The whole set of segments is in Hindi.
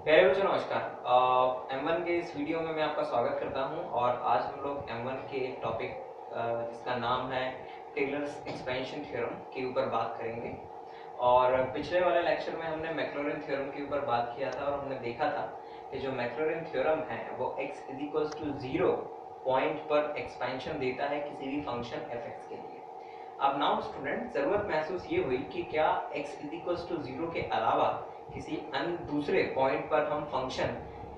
प्यारे बच्चों नमस्कार। M1 के इस वीडियो में मैं आपका स्वागत करता हूं और आज हम लोग M1 के एक टॉपिक जिसका नाम है टेलर्स एक्सपेंशन थ्योरम के ऊपर बात करेंगे। और पिछले वाले लेक्चर में हमने मैक्लॉरिन थ्योरम के ऊपर बात किया था और हमने देखा था कि जो मैक्लॉरिन थ्योरम है वो x = 0 पॉइंट पर एक्सपेंशन देता है किसी भी फंक्शन f(x) के लिए। अब नाउ स्टूडेंट जरूरत महसूस ये हुई कि क्या x = 0 के अलावा किसी अन्य दूसरे पॉइंट पर हम फंक्शन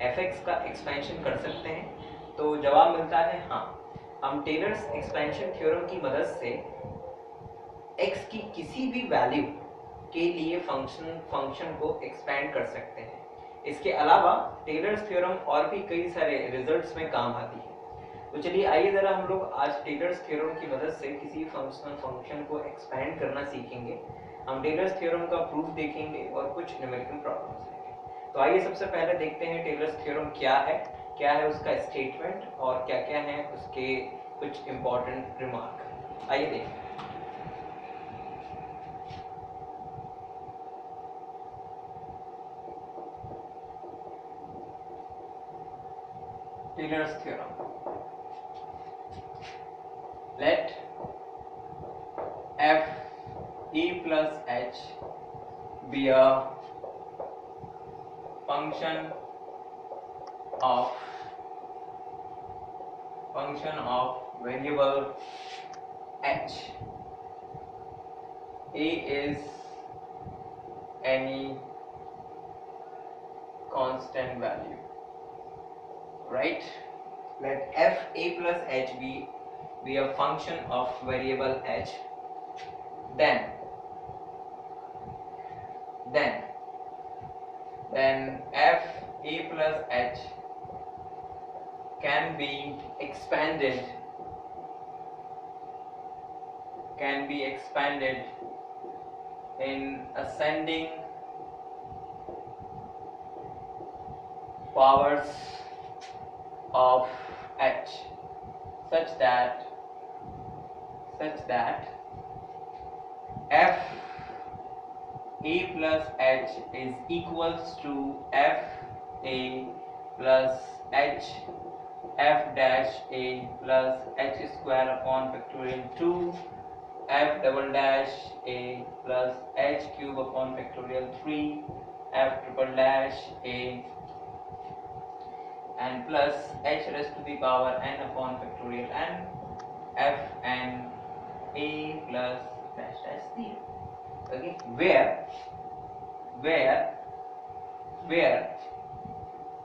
f(x) का एक्सपेंशन कर सकते हैं। तो जवाब मिलता है हाँ, हम टेलर्स एक्सपेंशन थ्योरम की मदद से x की किसी भी वैल्यू के लिए फंक्शन को एक्सपेंड कर सकते हैं। इसके अलावा टेलर्स थ्योरम और भी कई सारे रिजल्ट्स में काम आती है। तो चलिए आइए जरा हम लोग आज टेलर्स थ्योरम की मदद से किसी फंक्शन को एक्सपेंड करना सीखेंगे। हम टेलर्स थ्योरम का प्रूफ देखेंगे और कुछ न्यूमेरिकल प्रॉब्लम्स लेंगे। तो आइए सबसे पहले देखते हैं टेलर्स थ्योरम क्या है उसका स्टेटमेंट और क्या क्या है उसके कुछ इंपॉर्टेंट रिमार्क। आइए देखते हैं। Taylor's theorem. Let f e plus h be a function of variable h. A is any constant value. Right? Let f a plus h be a function of variable h. Then f a plus h can be expanded in ascending powers of h such that f a plus h is equals to f a plus h f dash a plus h square upon factorial 2 f double dash a plus h cube upon factorial 3 f triple dash a and plus h raised to the power n upon factorial n f n a plus dash dash 0. Okay, where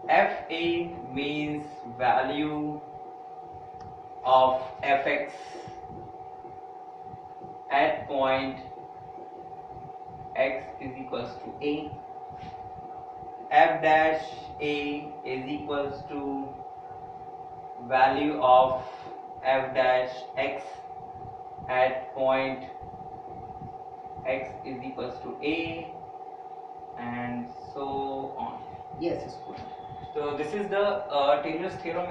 f a means value of f(x) at point x is equals to a, f dash a is equals to value of f dash x at point x is equals to a and so on. Yes, student. So this is the Taylor's theorem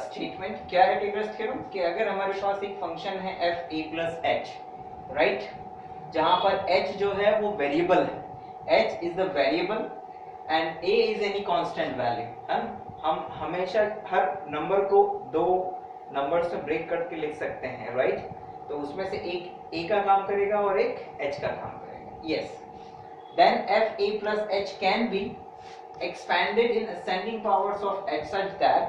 statement. क्या है Taylor's theorem? कि अगर हमारे पास एक फंक्शन है f a plus h, right? जहाँ पर h जो है वो वेरिएबल है, h is the variable and a is any constant value. हम हमेशा हर नंबर को दो नंबर से ब्रेक करके लिख सकते हैं, राइट? तो उसमें से एक a का काम करेगा और एक h का काम करेगा. Yes. Then f a plus h can be expanded in ascending powers of h such that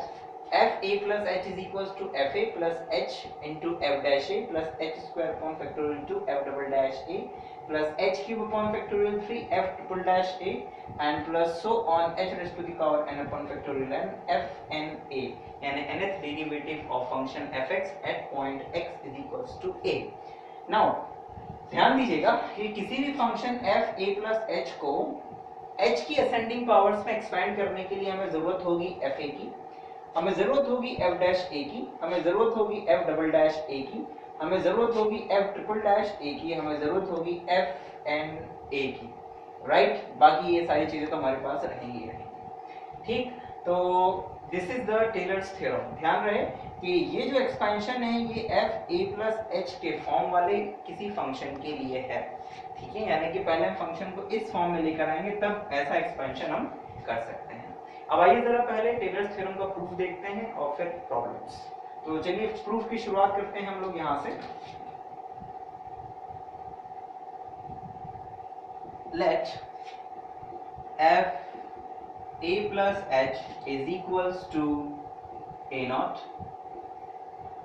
f a plus h is equals to f a plus h into f dash a plus h square upon factorial 2 f double dash a plus h cube upon factorial 3 f triple dash a and plus so on h raised to the power n upon factorial n f n a यानी nth derivative of function f(x) at point x is equals to a. Now ध्यान दीजिएगा कि किसी भी function f a plus h को h की असेंडिंग पावर्स में एक्सपेंड करने के लिए हमें जरूरत होगी f a की, हमें जरूरत होगी f डैश a की, हमें जरूरत होगी f डबल डैश a की, हमें जरूरत होगी f ट्रिपल डैश a की, हमें जरूरत होगी f n a की, राइट? बाकी ये सारी चीजें तो हमारे पास रहेंगी। ठीक, तो this is the Taylor's theorem. ध्यान रहे कि ये जो एक्सपेंशन है ये एफ ए प्लस एच के फॉर्म वाले किसी फंक्शन के लिए है, ठीक है, यानी कि पहले हम फंक्शन को इस फॉर्म में लेकर आएंगे तब ऐसा एक्सपेंशन हम कर सकते हैं। अब आइए जरा पहले टेलर्स थ्योरम का प्रूफ देखते हैं और फिर प्रॉब्लम्स। तो चलिए प्रूफ की शुरुआत करते हैं हम लोग यहाँ से। Let F a plus h is equals to a naught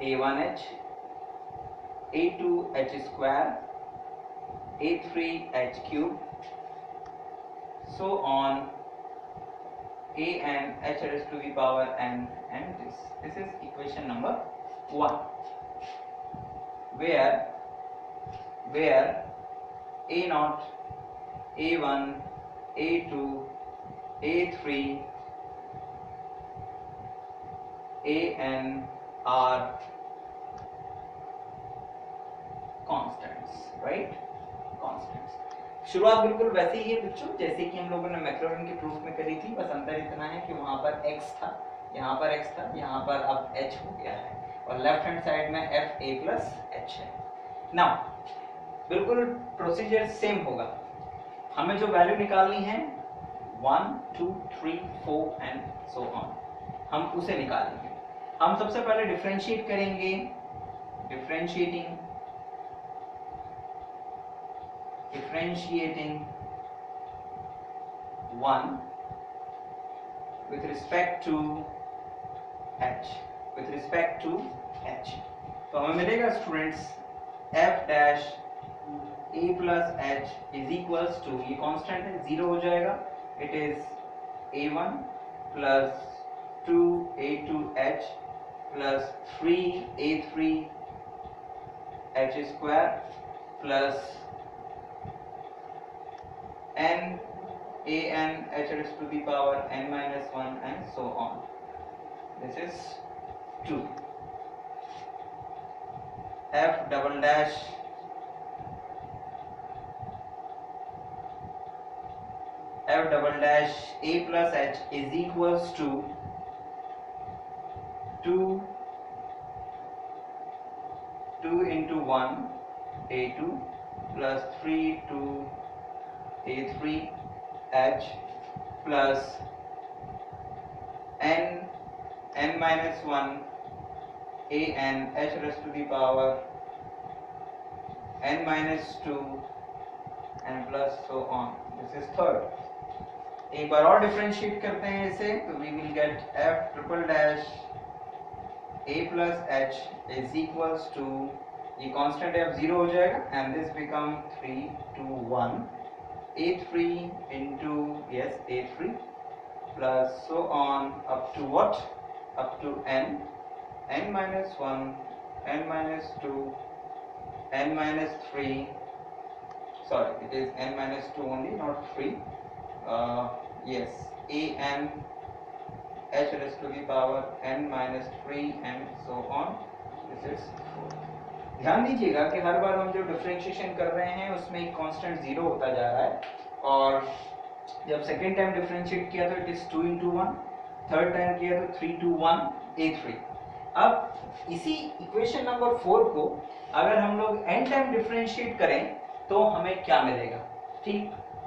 a1h a2h square a3h cube so on a and h raised to the power n, and this is equation number 1 where a naught a1 a2 a3 an are constants, right? Constants. शुरुआत बिल्कुल वैसे ही है बच्चों जैसे कि हम लोगों ने मैक्लॉरिन के प्रूफ में करी थी, बस अंतर इतना है कि वहां पर x था, यहाँ पर x था, यहाँ पर अब h हो गया है और लेफ्ट हैंड साइड में f a प्लस h है। नाउ बिल्कुल प्रोसीजर सेम होगा, हमें जो वैल्यू निकालनी है 1 2 3 4 एंड सो ऑन, हम उसे निकालेंगे। हम सबसे पहले डिफरेंशिएट करेंगे, differentiating 1 with respect to h, तो हमें मिलेगा students f dash a plus h is equals to, ये कांस्टेंट है, 0 हो जाएगा, it is a1 plus 2a2h plus 3a3h square plus n an h raised to the power n minus 1 and so on. This is 2. f double dash a plus h is equals to 2 into 1 a2 plus 3 to a3 h plus n minus 1 a n h raised to the power n minus 2 and plus so on. This is third. एक बार और डिफरेंशिएट करते हैं इसे, तो we will get f triple dash a plus h is equals to, ये कांस्टेंट f 0 हो जाएगा and this become 3 to 1 a3 into yes a3 plus so on up to what, up to n minus 1 n minus 2 n minus 3, sorry it is n minus 2 only not 3, yes a n h raised to the power n minus 3 and so on. This is 4. ध्यान दीजिएगा कि हर बार हम जो डिफरेंशिएशन कर रहे हैं उसमें एक कांस्टेंट 0 होता जा रहा है, और जब सेकेंड टाइम डिफरेंशिएट किया तो it is 2 into 1, third time किया तो 3 to 1 a3। अब इसी इक्वेशन नंबर 4 को अगर हम लोग n टाइम डिफरेंशिएट करें तो हमें क्या मिलेगा, ठीक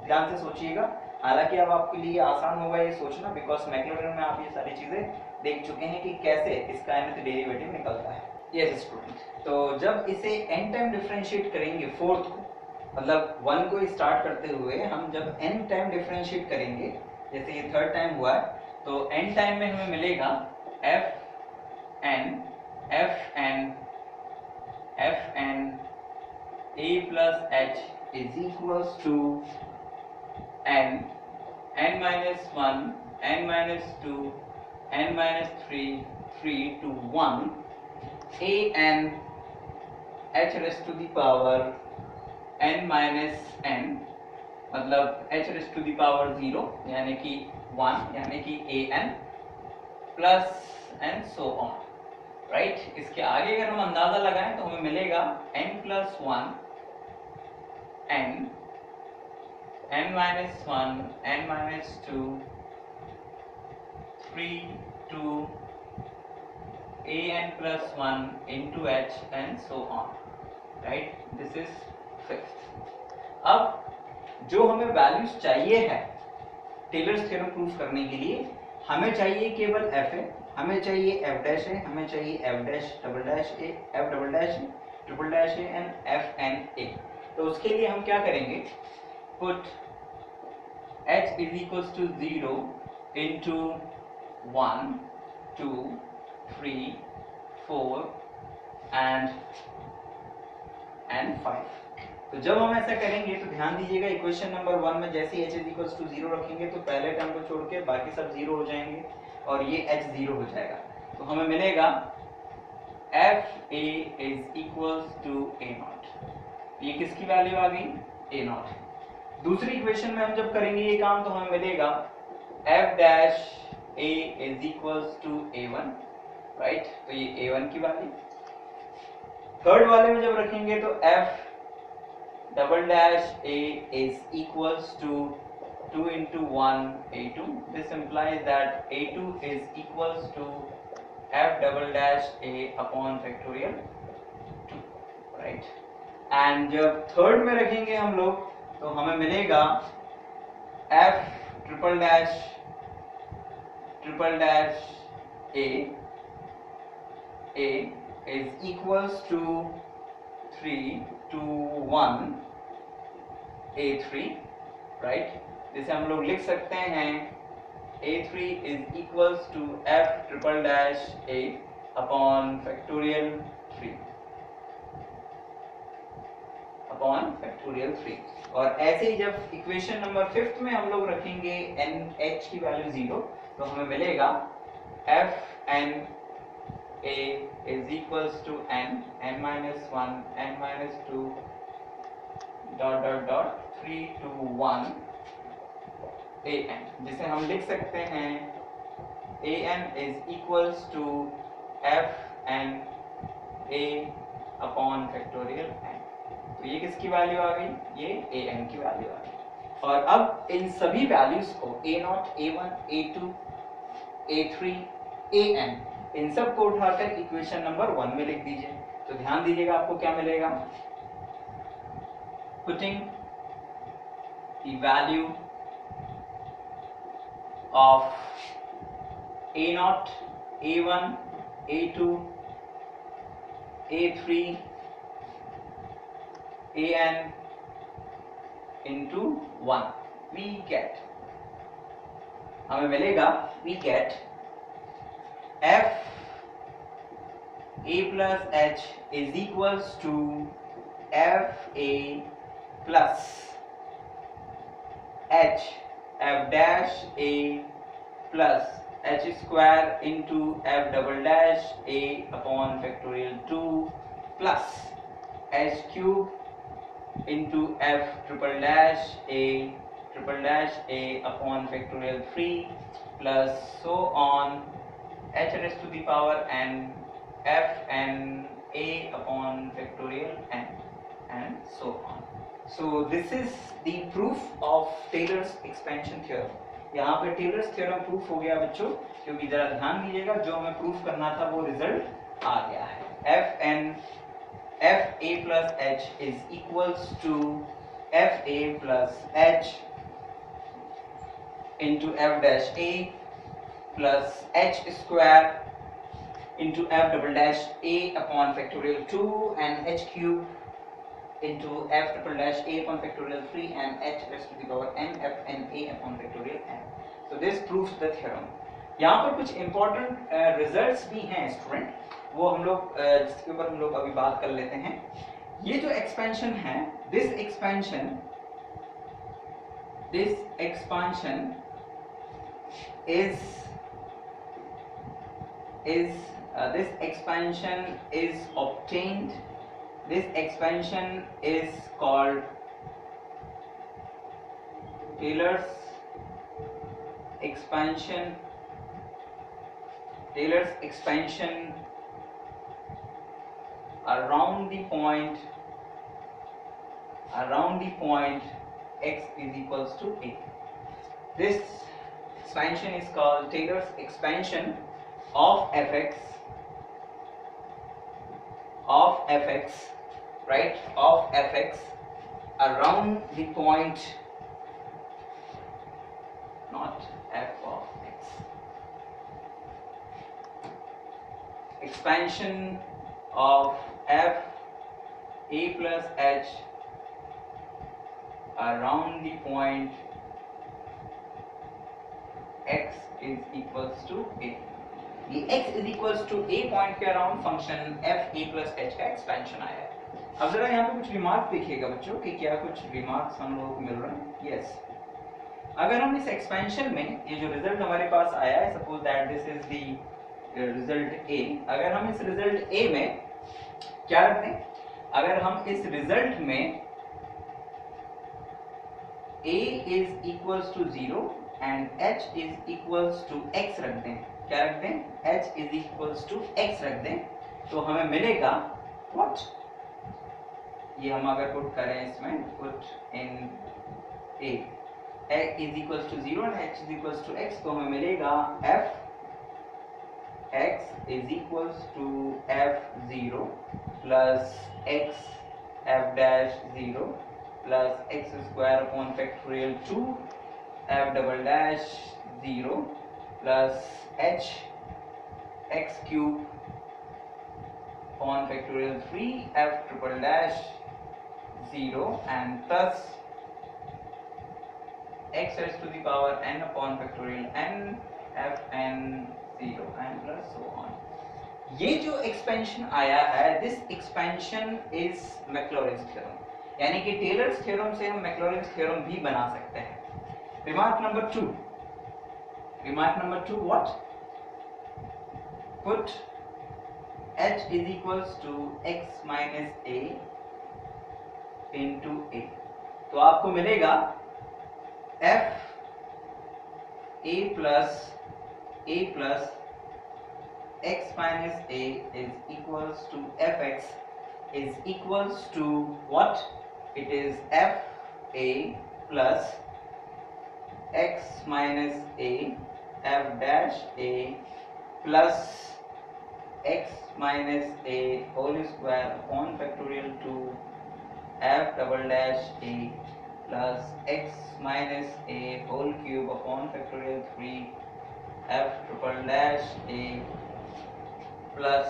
ध्यान से सोचिएगा। हालांकि अब आपके लिए आसान होगा ये सोचना, बिकॉज मैक्लॉरिन में आप ये सारी चीजें देख चुके हैं कि कैसे इसका nth डेरिवेटिव निकलता है। यस स्टूडेंट, तो जब इसे n टाइम डिफरेंशिएट करेंगे फोर्थ को, मतलब 1 को स्टार्ट करते हुए हम जब n टाइम डिफरेंशिएट करेंगे, जैसे ये थर्ड टाइम हुआ है, तो n टाइम में हमें मिलेगा fn a plus h is equals to n minus 1 n minus 2 n minus 3 to 1 a n h raised to the power n minus n, मतलब h raised to the power 0 यानी कि 1 यानी कि a n plus and so on, right. इसके आगे अगर हम अंदाजा लगाएं तो हमें मिलेगा n plus 1 n minus 1 n minus 2 3 to an plus 1 into h and so on, right? This is fifth. अब जो हमें वैल्यूज चाहिए है टेलर्स थ्योरम प्रूफ करने के लिए, हमें चाहिए केवल एफ ए, हमें चाहिए एफ डैश ए, हमें चाहिए F dash double dash A, F double dash A, triple dash A and F N A. तो उसके लिए हम क्या करेंगे, put h is equals to 0 into 1 2 3 4 and 5। तो जब हम ऐसा करेंगे तो ध्यान दीजिएगा इक्वेशन नंबर 1 में जैसे h is equals to 0 रखेंगे तो पहले टर्म को छोड़ के बाकी सब 0 हो जाएंगे और ये h 0 हो जाएगा। तो हमें मिलेगा f a is equals to a naught। ये किसकी वैल्यू आ गई, a naught। दूसरी इक्वेशन में हम जब करेंगे ये काम तो हमें मिलेगा f dash a is equals to a1, right? तो ये a1 की वैल्यू। थर्ड वाले में जब रखेंगे तो f double dash a is equals to 2 into 1 a2। This implies that a2 is equals to f double dash a upon factorial 2, right? And जब थर्ड में रखेंगे हम लोग तो हमें मिलेगा f triple dash a is equals to 3 to 1 a3, right? जिसे हम लोग लिख सकते हैं a3 is equals to f triple dash a upon factorial 3 और ऐसे ही जब इक्वेशन नंबर 5 में हम लोग रखेंगे n h की वैल्यू 0 तो हमें मिलेगा f n a is equals to n minus 1 n minus 2 dot 3 to 1 an, जिसे हम लिख सकते हैं an is equals to f n a upon factorial n। तो ये किसकी वैल्यू आ गई, ये an की वैल्यू आ गई। और अब इन सभी वैल्यूज को a0 a1 a2 a3 an इन सब को उठाकर इक्वेशन नंबर 1 में लिख दीजिए। तो ध्यान दीजिएगा आपको क्या मिलेगा, putting the value of a0 a1 a2 a3 an into 1 we get, हमें मिलेगा we get f a plus h is equals to f a plus h f dash a plus h square into f double dash a upon factorial 2 plus h cube into f triple dash a upon factorial 3 plus so on h raised to the power n f n a upon factorial n and so on। So this is the proof of Taylor's expansion theorem। यहाँ पे टेलर्स थ्योरम प्रूफ हो गया बच्चों, क्योंकि जरा ध्यान दीजिएगा जो हमें प्रूफ करना था वो रिजल्ट आ गया है। f a plus h is equals to f a plus h into f dash a plus h square into f double dash a upon factorial 2 and h cube into f triple dash a upon factorial 3 and h raised to the power n f n a upon factorial n। So this proves the theorem। यहाँ पर कुछ important results भी हैं स्टूडेंट, वो हम लोग जिसके ऊपर हम लोग अभी बात कर लेते हैं। ये जो एक्सपेंशन है, this expansion is obtained, this expansion is called Taylor's expansion around the point x is equals to a। This expansion is called Taylor's expansion of fx fx, right, of fx around the point, not f of x, expansion of f a plus h around the point x is equals to a. ये x is equals to a point के around function f a plus h का एक्सपेंशन आया है. अब जरा यहाँ पे कुछ रिमार्क देखिएगा बच्चों कि क्या कुछ रिमार्क्स हम लोगों को मिल रहे हैं. यस, अगर हम इस एक्सपेंशन में ये जो रिजल्ट हमारे पास आया है, suppose that this is the result a, अगर हम इस रिजल्ट a में क्या रखते हैं, अगर हम इस रिजल्ट में a is equals to 0 and h is equals to x रख दें, क्या रख दें, h is equals to x रख दें, तो हमें मिलेगा what, ये हम अगर पुट करें इसमें, put in a is equals to 0 and h is equals to x, तो हमें मिलेगा f x is equals to f0 plus x f dash 0 plus x square upon factorial 2 f double dash 0 plus h x cube upon factorial 3 f triple dash 0 and plus x raised to the power n upon factorial n f n 0 and plus so on. ये जो एक्सपेंशन आया है, दिस एक्सपेंशन इज मैक्लॉरिन्स थ्योरम, यानी कि टेलर्स थ्योरम से हम मैक्लॉरिन्स थ्योरम भी बना सकते हैं. Remark number 2, remark number 2 what, put h is equals to x minus a into a, तो आपको मिलेगा f a plus x minus a is equals to fx is equals to what, it is f a plus x minus a f dash a plus x minus a whole square upon factorial 2 f double dash a plus x minus a whole cube upon factorial 3 f triple dash a plus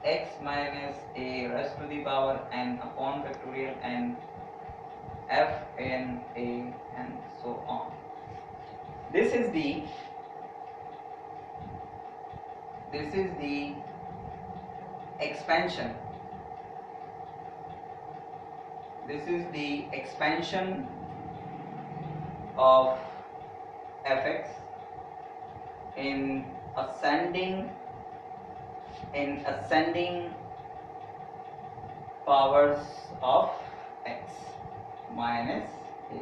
x minus a raised to the power n upon factorial n f n a and so on. This is the expansion. This is the expansion of fx in ascending powers of x minus a.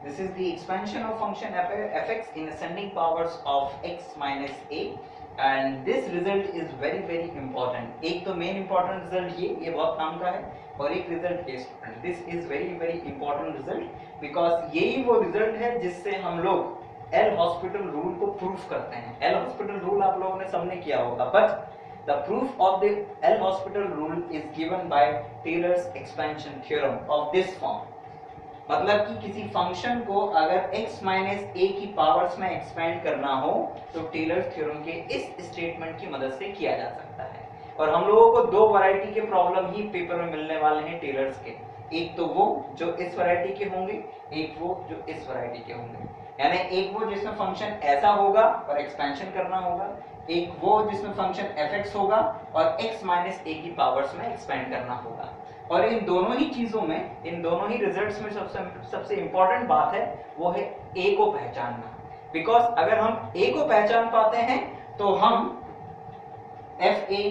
This is the expansion of function fx in ascending powers of x minus a, and this result is very very important. एक तो main important result ये बहुत काम का है, और एक result ये student, this is very very important result because यही वो result है जिससे हम लोग एल हॉस्पिटल रूल को प्रूफ करते हैं. एल हॉस्पिटल रूल आप लोगों ने सबने किया होगा, but the proof of the L hospital rule is given by Taylor's expansion theorem of this form. मतलब कि किसी फंक्शन को अगर x माइनस a की पावर्स में एक्सपेंड करना हो तो टेलर्स थ्योरम के इस स्टेटमेंट की मदद से किया जा सकता है. और हम लोगों को दो वैरायटी के प्रॉब्लम ही पेपर में मिलने वाले हैं टेलर्स के, एक तो वो जो इस वैरायटी के होंगे, एक वो जो इस वैरायटी के होंगे. यानी एक वो जिसमें फंक्शन ऐसा होगा और एक्सपेंशन करना होगा, एक वो जिसमें फंक्शन fx होगा और x माइनस a की पावर्स में एक्सपेंड करना होगा. और इन दोनों ही चीजों में, इन दोनों ही रिजल्ट्स में सबसे इंपॉर्टेंट बात है वो है a को पहचानना. बिकॉज अगर हम a को पहचान पाते हैं तो हम f a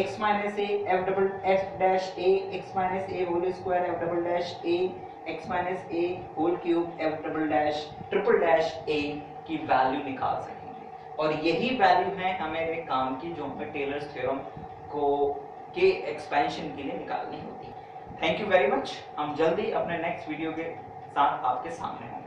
x minus a f double f dash a x minus a whole square f double dash a x minus a whole cube f double dash triple dash a की वैल्यू निकाल सकेंगे. और यही वैल्यू है हमारे काम की जो हमें टेलर्स थ्योरम को के एक्सपेंशन के लिए निकालनी होती है. Thank you very much. हम जल्दी अपने नेक्स्ट वीडियो के साथ आपके सामने होंगे.